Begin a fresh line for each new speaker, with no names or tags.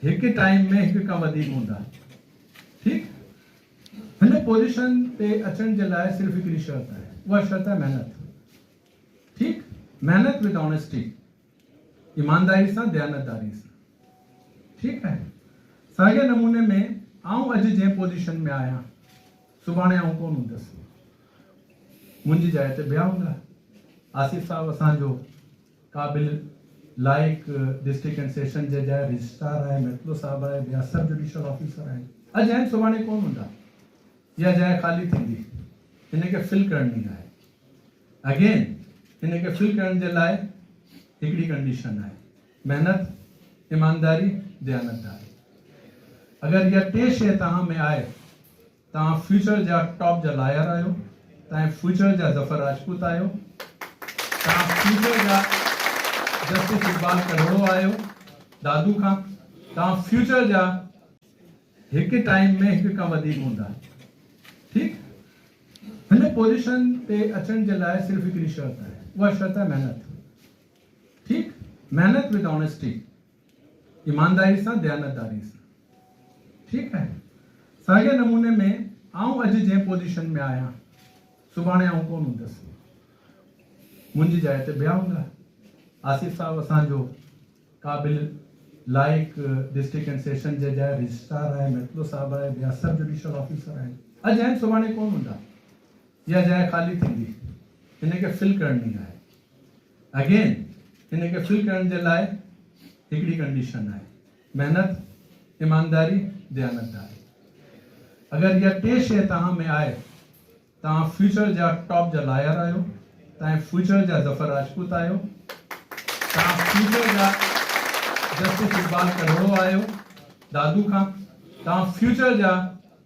एक टाइम में एक का वधीक हूंदा। ठीक, हिन पोजीशन ते अचण जे लाइ सिर्फ़ हिकिड़ी शर्त आहे, उहा शर्त आहे मेहनत। ठीक, मेहनत विद ऑनेस्टी, ईमानदारी सां, दयानतदारी सां। ठीक है, साॻे नमूने में आऊं अॼु जंहिं पोजीशन में आहियां, सुभाणे आऊं कोन हूंदुसि, मुंहिंजी जाइ ते ॿिया हूंदा। आसिफ साहब असांजो क़ाबिल लाइक डिस्ट्रिक्ट एंड सेशन जे जाइ रजिस्ट्रार आहे, मेट्रो साहब आहे, ॿिया सब जुडिशियल ऑफिसर आहिनि। अॼु आहिनि, सुभाणे कोन हूंदा, इहा जाइ ख़ाली थींदी, हिनखे फिल करणी आहे। अगेन हिनखे फिल करण जे लाइ हिकिड़ी कंडीशन आहे, मेहनत, ईमानदारी, दयानतदारी। अगर इहा टे शइ तव्हां में आहे, तव्हां फ्यूचर जा टॉप जा लायर आहियो, तव्हां फ्यूचर जा ज़फ़र राजपूत आहियो, तव्हां फ्यूचर जा जस्टिस इक़बाल करोड़ो आहियो दादू खां, तव्हां फ्यूचर जा हिकु टाइम में हिकु खां वधीक हूंदा। ठीक, हिन पोजीशन ते अचण जे लाइ सिर्फ़ हिकिड़ी शर्त आहे, उहा शर्त आहे मेहनत। ठीक, मेहनत विद ऑनेस्टी, ईमानदारी सां, दयानतदारी सां। ठीक है, साॻे नमूने में आऊं अॼु जंहिं पोजीशन में आहियां, सुभाणे आऊं कोन हूंदुसि, मुंहिंजी जाइ ते ॿिया हूंदा। आसिफ साहब असांजो क़ाबिल लाइक डिस्ट्रिक्ट एंड सेशन जे जाइ रजिस्ट्रार आहे, मेट्रो साहब आहे, ॿिया सब जुडिशियल ऑफिसर आहिनि। अॼु आहिनि, सुभाणे कोन हूंदा, इहा जाइ ख़ाली थींदी, हिनखे फिल करणी आहे। अगेन हिनखे फिल करण जे लाइ हिकिड़ी कंडीशन आहे, मेहनत, ईमानदारी, दयानतदारी। अगर इहा टे शइ तव्हां में आहे, तव्हां फ्यूचर जा टॉप जा लायर आहियो, तव्हां फ्यूचर जा ज़फ़र राजपूत आहियो, तव्हां फ्यूचर जा जस्टिस इक़बाल करोड़ो आहियो दादू खां, तव्हां फ्यूचर जा